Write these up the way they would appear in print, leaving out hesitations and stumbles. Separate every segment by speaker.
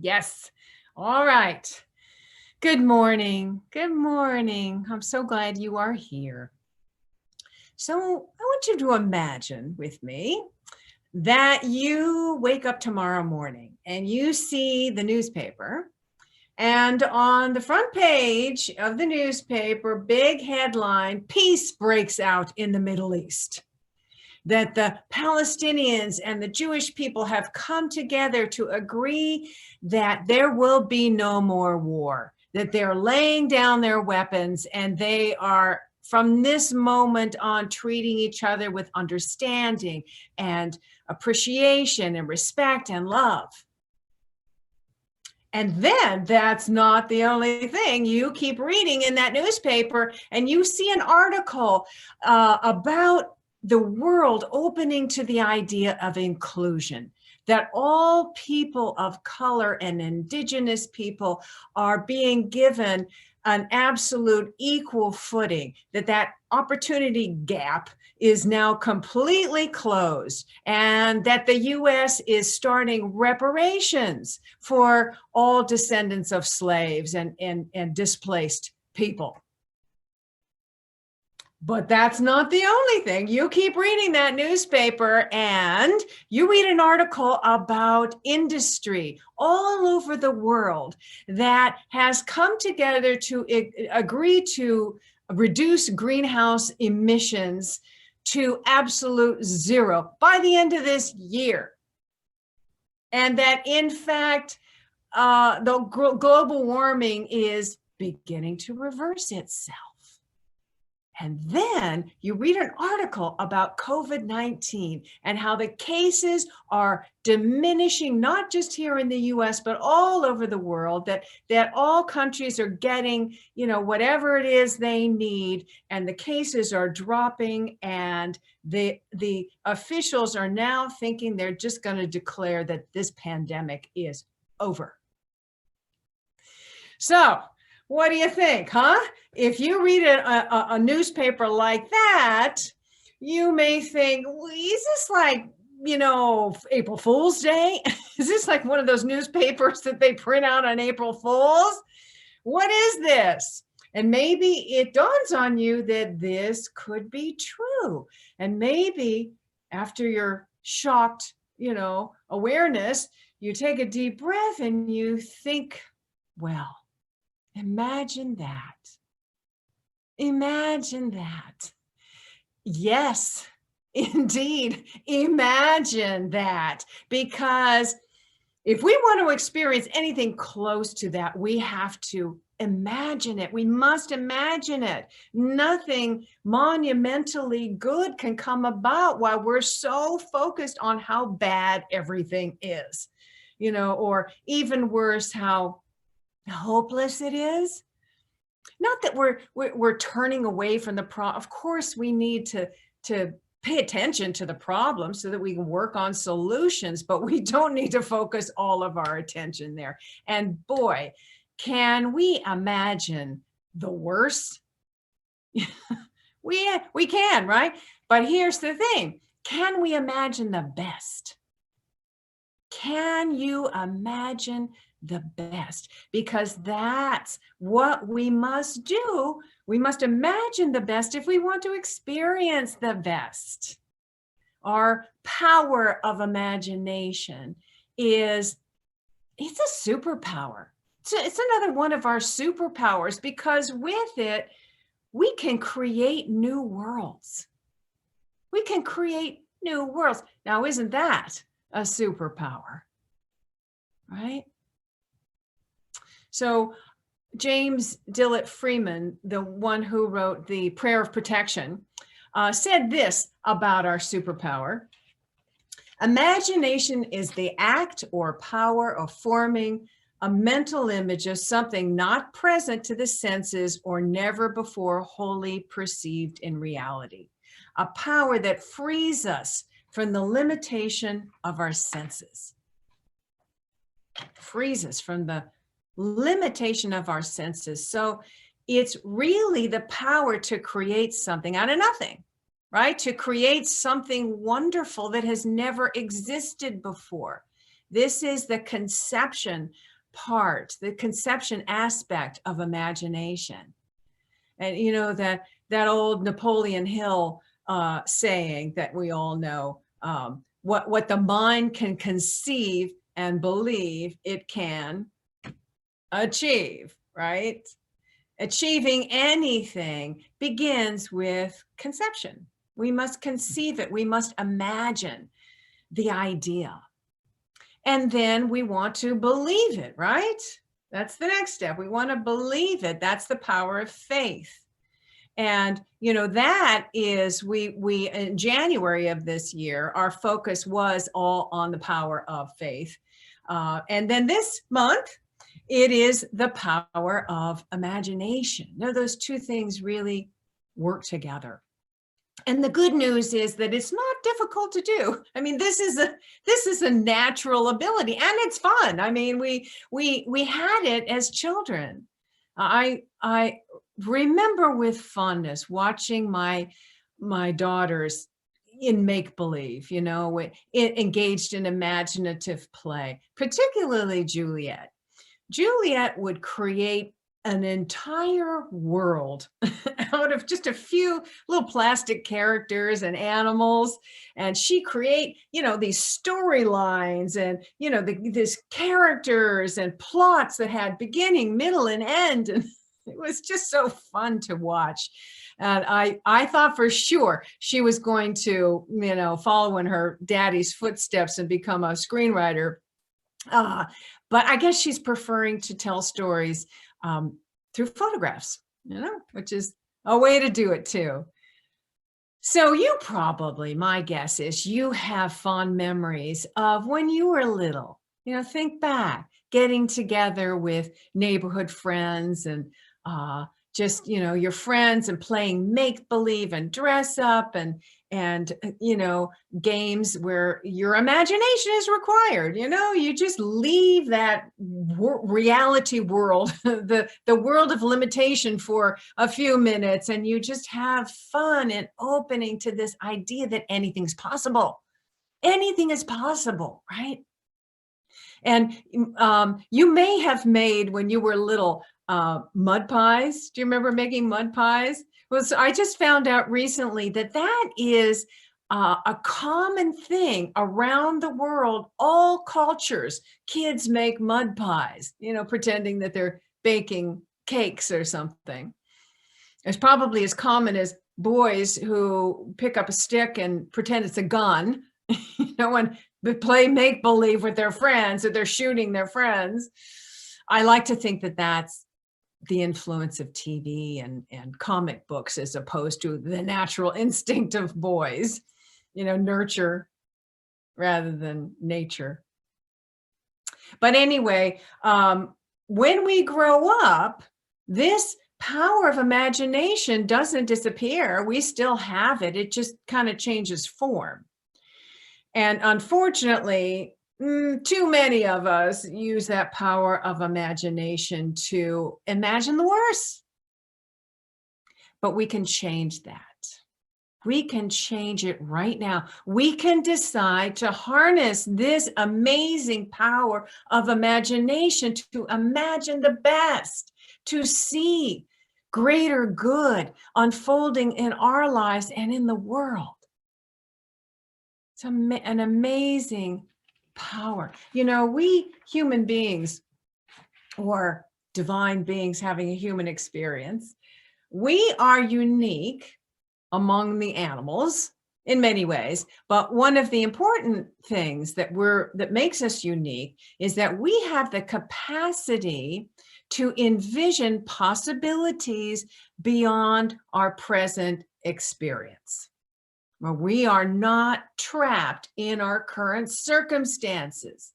Speaker 1: Yes. All right. Good morning. Good morning. I'm so glad you are here. So, I want you to imagine with me that you wake up tomorrow morning and you see the newspaper. And on the front page of the newspaper, big headline, peace breaks out in the Middle East. That the Palestinians and the Jewish people have come together to agree that there will be no more war, that they're laying down their weapons and they are from this moment on treating each other with understanding and appreciation and respect and love. And then that's not the only thing. You keep reading in that newspaper and you see an article about the world opening to the idea of inclusion, that all people of color and indigenous people are being given an absolute equal footing, that opportunity gap is now completely closed, and that the US is starting reparations for all descendants of slaves and displaced people. But that's not the only thing. You keep reading that newspaper and you read an article about industry all over the world that has come together to agree to reduce greenhouse emissions to absolute zero by the end of this year. And that in fact, the global warming is beginning to reverse itself. And then you read an article about COVID-19 and how the cases are diminishing, not just here in the US, but all over the world, that all countries are getting, whatever it is they need, and the cases are dropping, and the officials are now thinking they're just going to declare that this pandemic is over. So, what do you think, huh? If you read a newspaper like that, you may think, well, is this like, April Fool's Day? Is this like one of those newspapers that they print out on April Fools? What is this? And maybe it dawns on you that this could be true. And maybe after your shocked, awareness, you take a deep breath and you think, well, imagine that. Imagine that. Yes, indeed. Imagine that. Because if we want to experience anything close to that, we have to imagine it. We must imagine it. Nothing monumentally good can come about while we're so focused on how bad everything is, or even worse, how hopeless it is. Not that we're turning away from the problem. Of course, we need to pay attention to the problem so that we can work on solutions, but we don't need to focus all of our attention there. And boy, can we imagine the worst? we can, right? But here's the thing. Can we imagine the best? Can you imagine the best? Because that's what we must do. We must imagine the best if we want to experience the best. Our power of imagination it's a superpower. It's another one of our superpowers, because with it, we can create new worlds. We can create new worlds. Now, isn't that a superpower? Right? So James Dillett Freeman, the one who wrote The Prayer of Protection, said this about our superpower. Imagination is the act or power of forming a mental image of something not present to the senses or never before wholly perceived in reality. A power that frees us from the limitation of our senses. Frees us from the limitation of our senses. So it's really the power to create something out of nothing, right? To create something wonderful that has never existed before. This is the conception part, the conception aspect of imagination. And you know that old Napoleon Hill saying that we all know, what the mind can conceive and believe it can achieve, right? Achieving anything begins with conception. We must conceive it. We must imagine the idea. And then we want to believe it, right? That's the next step. We want to believe it. That's the power of faith. And you know, that is, we in January of this year, our focus was all on the power of faith. And then this month, it is the power of imagination. Now, those two things really work together. And the good news is that it's not difficult to do. I mean, this is a natural ability, and it's fun. I mean, we had it as children. I remember with fondness watching my daughters in make-believe, you know, engaged in imaginative play, particularly Juliet. Juliet would create an entire world out of just a few little plastic characters and animals. And she create, you know, these storylines and, you know, these characters and plots that had beginning, middle, and end. And it was just so fun to watch. And I thought for sure she was going to, you know, follow in her daddy's footsteps and become a screenwriter. But I guess she's preferring to tell stories through photographs, you know, which is a way to do it too. So you probably, my guess is you have fond memories of when you were little. You know, think back, getting together with neighborhood friends and just, you know, your friends and playing make-believe and dress up and you know, games where your imagination is required. You know, you just leave that reality world, the world of limitation for a few minutes, and you just have fun and opening to this idea that anything's possible. Anything is possible, right? And you may have made, when you were little, mud pies. Do you remember making mud pies? Well, so I just found out recently that that is a common thing around the world. All cultures, kids make mud pies, you know, pretending that they're baking cakes or something. It's probably as common as boys who pick up a stick and pretend it's a gun, you know, and play make-believe with their friends, or they're shooting their friends. I like to think that that's the influence of TV and comic books, as opposed to the natural instinct of boys, you know, nurture rather than nature. But anyway, when we grow up, this power of imagination doesn't disappear. We still have it. It just kind of changes form. And unfortunately, too many of us use that power of imagination to imagine the worst. But we can change that. We can change it right now. We can decide to harness this amazing power of imagination to imagine the best, to see greater good unfolding in our lives and in the world. It's an amazing power. You know, we human beings, or divine beings having a human experience, we are unique among the animals in many ways. But one of the important things that makes us unique is that we have the capacity to envision possibilities beyond our present experience. Well, we are not trapped in our current circumstances.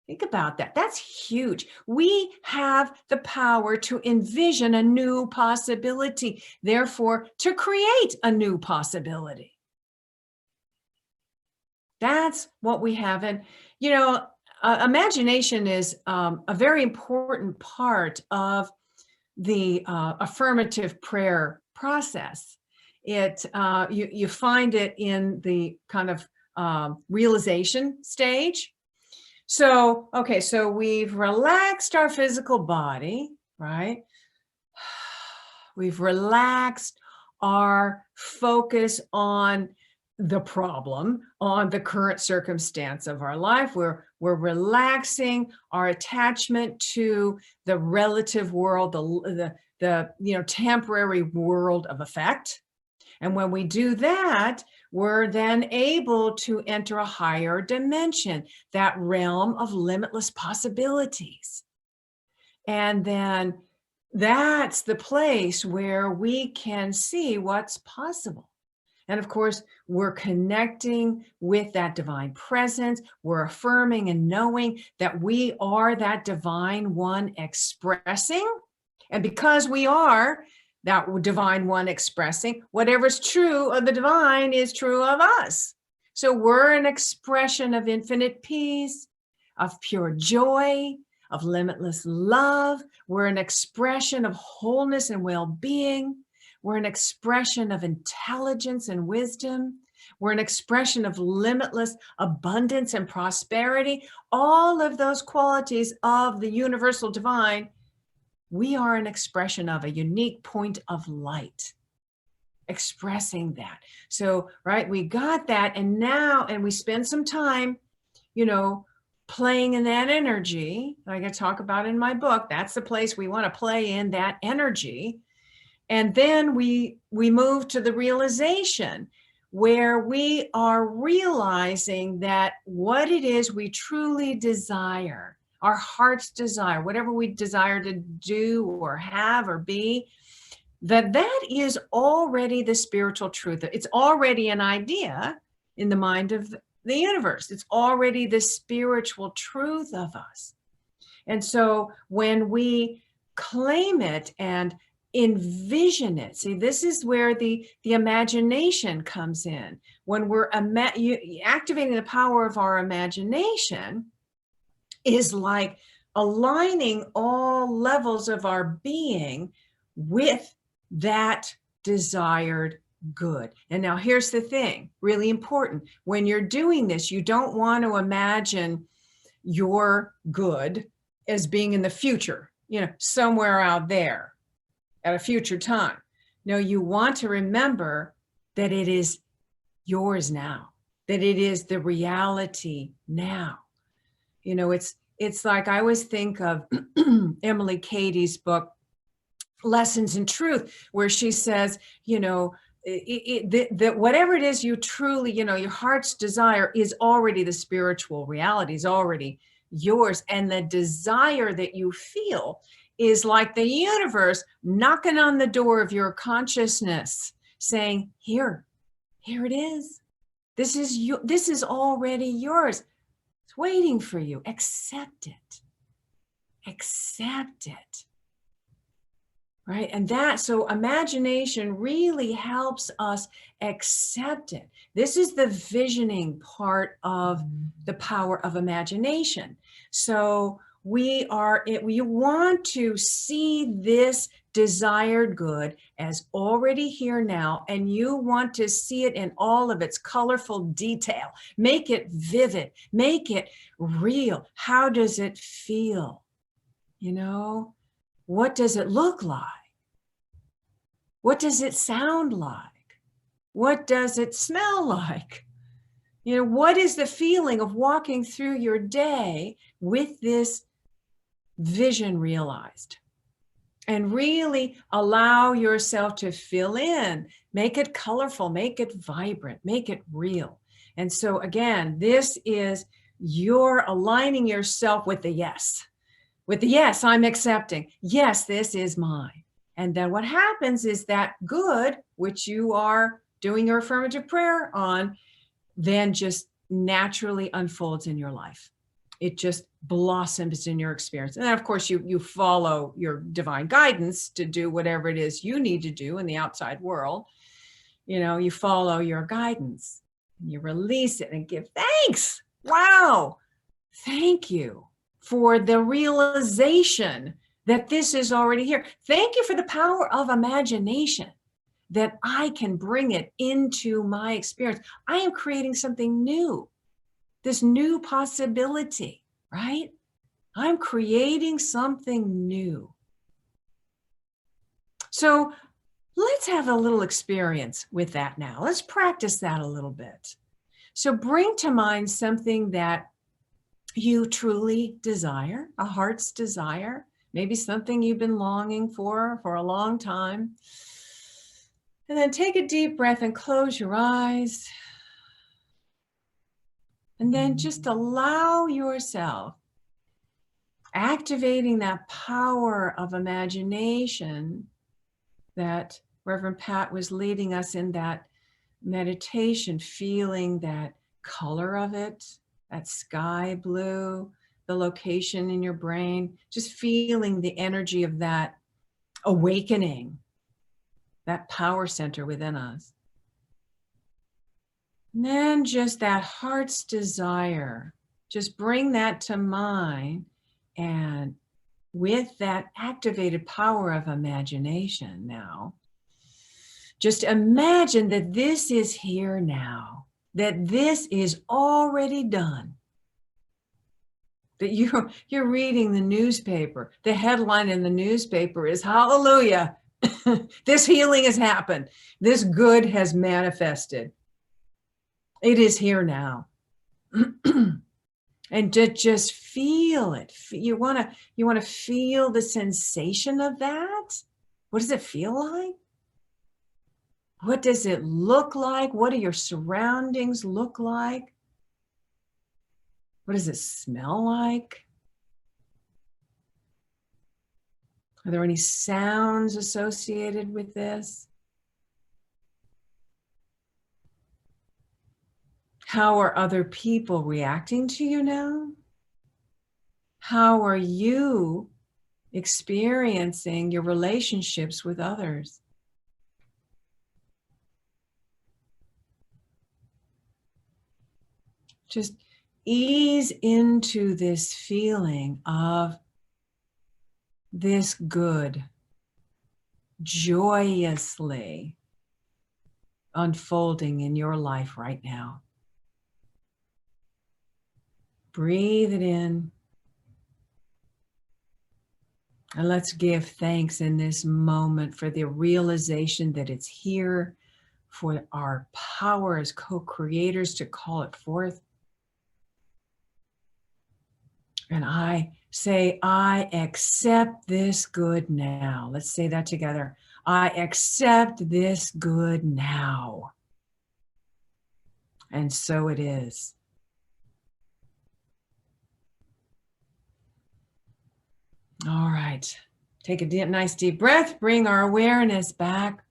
Speaker 1: Think about that. That's huge. We have the power to envision a new possibility, therefore, to create a new possibility. That's what we have. And, you know, imagination is a very important part of the affirmative prayer process. You find it in the kind of realization stage. So, okay, so we've relaxed our physical body, right? We've relaxed our focus on the problem, on the current circumstance of our life. We're relaxing our attachment to the relative world, the temporary world of effect. And when we do that, we're then able to enter a higher dimension, that realm of limitless possibilities. And then that's the place where we can see what's possible. And of course, we're connecting with that divine presence. We're affirming and knowing that we are that divine one expressing. And because we are that divine one expressing, whatever's true of the divine is true of us. So we're an expression of infinite peace, of pure joy, of limitless love. We're an expression of wholeness and well-being. We're an expression of intelligence and wisdom. We're an expression of limitless abundance and prosperity. All of those qualities of the universal divine, we are an expression of a unique point of light, expressing that. So, right, we got that. And now, and we spend some time, playing in that energy, like I talk about in my book. That's the place we want to play in, that energy. And then we move to the realization where we are realizing that what it is we truly desire, our heart's desire, whatever we desire to do or have or be, that is already the spiritual truth. It's already an idea in the mind of the universe. It's already the spiritual truth of us. And so when we claim it and envision it, see, this is where the imagination comes in. When we're activating the power of our imagination, is like aligning all levels of our being with that desired good. And now here's the thing, really important. When you're doing this, you don't want to imagine your good as being in the future, somewhere out there at a future time. No, you want to remember that it is yours now, that it is the reality now. It's like I always think of Emily Cady's book, Lessons in Truth, where she says, that whatever it is you truly, your heart's desire is already the spiritual reality, is already yours. And the desire that you feel is like the universe knocking on the door of your consciousness saying, here it is. This is already yours. It's waiting for you. Accept it. Accept it. Right? And so imagination really helps us accept it. This is the visioning part of the power of imagination. So we want to see this desired good as already here now, and you want to see it in all of its colorful detail. Make it vivid, make it real. How does it feel? What does it look like? What does it sound like? What does it smell like? What is the feeling of walking through your day with this vision realized? And really allow yourself to fill in, make it colorful, make it vibrant, make it real. And so again, this is you're aligning yourself with the yes. With the yes, I'm accepting. Yes, this is mine. And then what happens is that good, which you are doing your affirmative prayer on, then just naturally unfolds in your life. It just blossoms in your experience. And then of course you follow your divine guidance to do whatever it is you need to do in the outside world. You follow your guidance, you release it and give thanks. Wow. Thank you for the realization that this is already here. Thank you for the power of imagination, that I can bring it into my experience. I am creating something new, this new possibility. right? I'm creating something new. So let's have a little experience with that now. Let's practice that a little bit. So bring to mind something that you truly desire, a heart's desire, maybe something you've been longing for a long time. And then take a deep breath and close your eyes. And then just allow yourself, activating that power of imagination that Reverend Pat was leading us in that meditation, feeling that color of it, that sky blue, the location in your brain, just feeling the energy of that awakening, that power center within us. And then just that heart's desire, just bring that to mind, and with that activated power of imagination now, just imagine that this is here now, that this is already done, that you're reading the newspaper. The headline in the newspaper is, hallelujah, this healing has happened. This good has manifested. It is here now. And to just feel it. You want to feel the sensation of that. What does it feel like? What does it look like? What do your surroundings look like? What does it smell like? Are there any sounds associated with this? How are other people reacting to you now? How are you experiencing your relationships with others? Just ease into this feeling of this good joyously unfolding in your life right now. Breathe it in. And let's give thanks in this moment for the realization that it's here, for our power as co-creators to call it forth. And I say, I accept this good now. Let's say that together. I accept this good now. And so it is. All right. Take a nice deep breath. Bring our awareness back.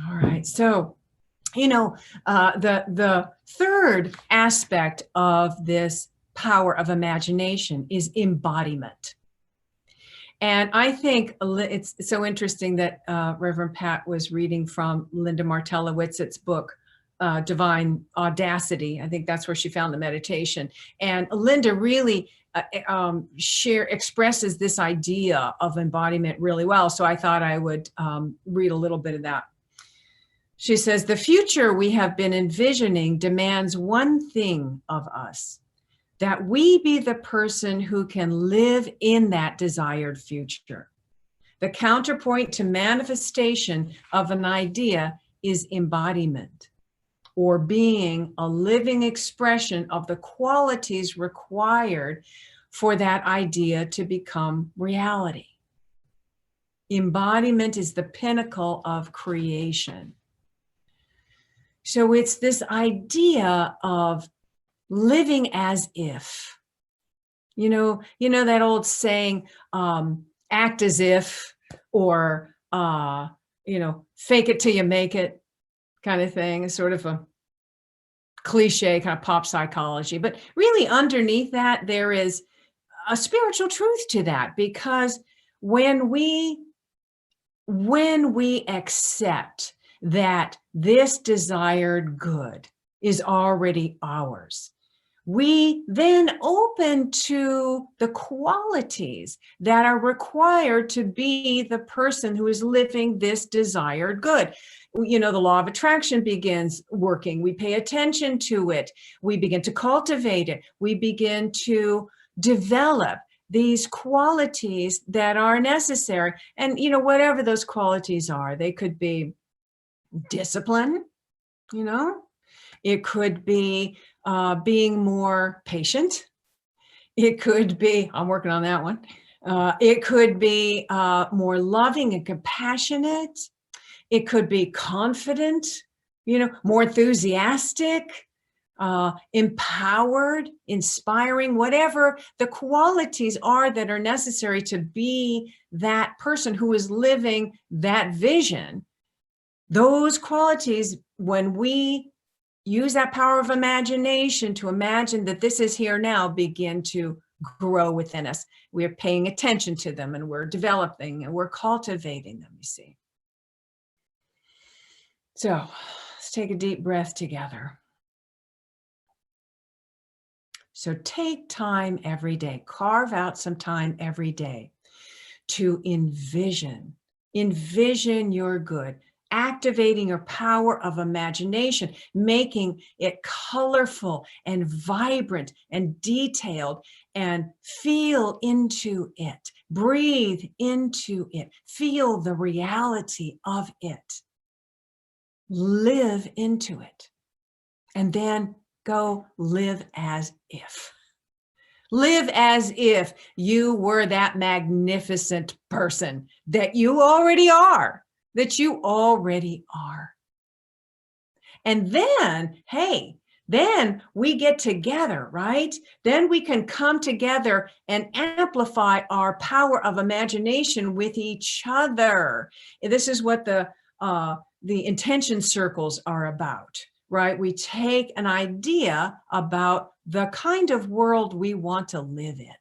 Speaker 1: All right. So, the third aspect of this power of imagination is embodiment. And I think it's so interesting that Reverend Pat was reading from Linda Martella-Witzett's book, Divine Audacity. I think that's where she found the meditation. And Linda really expresses this idea of embodiment really well. So I thought I would read a little bit of that. She says, the future we have been envisioning demands one thing of us, that we be the person who can live in that desired future. The counterpoint to manifestation of an idea is embodiment, or being a living expression of the qualities required for that idea to become reality. Embodiment is the pinnacle of creation. So it's this idea of living as if, you know that old saying, act as if, or, fake it till you make it kind of thing. Is sort of a cliche kind of pop psychology, but really underneath that, there is a spiritual truth to that, because when we accept that this desired good is already ours, we then open to the qualities that are required to be the person who is living this desired good. You know, the law of attraction begins working. We pay attention to it. We begin to cultivate it. We begin to develop these qualities that are necessary. And, you know, whatever those qualities are, they could be discipline, you know, it could be being more patient. It could be, I'm working on that one. It could be more loving and compassionate. It could be confident, you know, more enthusiastic, empowered, inspiring, whatever the qualities are that are necessary to be that person who is living that vision. Those qualities, when we use that power of imagination to imagine that this is here now, begin to grow within us. We're paying attention to them and we're developing and we're cultivating them, you see. So let's take a deep breath together. So take time every day, carve out some time every day to envision your good, activating your power of imagination, making it colorful and vibrant and detailed, and feel into it, breathe into it, feel the reality of it, live into it, and then go live as if. Live as if you were that magnificent person that you already are, And then, hey, then we get together, right? Then we can come together and amplify our power of imagination with each other. This is what the intention circles are about, right? We take an idea about the kind of world we want to live in.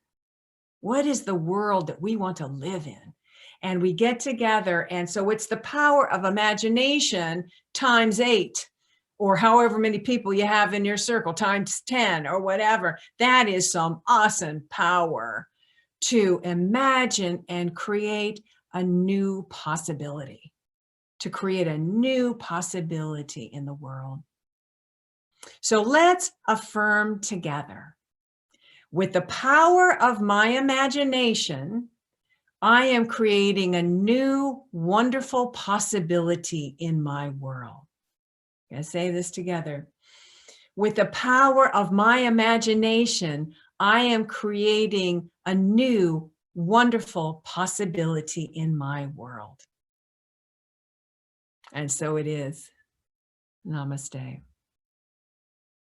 Speaker 1: What is the world that we want to live in? And we get together. And so it's the power of imagination times 8, or however many people you have in your circle, times 10 or whatever. That is some awesome power to imagine and create a new possibility, to create a new possibility in the world. So let's affirm together. With the power of my imagination, I am creating a new, wonderful possibility in my world. Let's say this together. With the power of my imagination, I am creating a new, wonderful possibility in my world. And so it is. Namaste.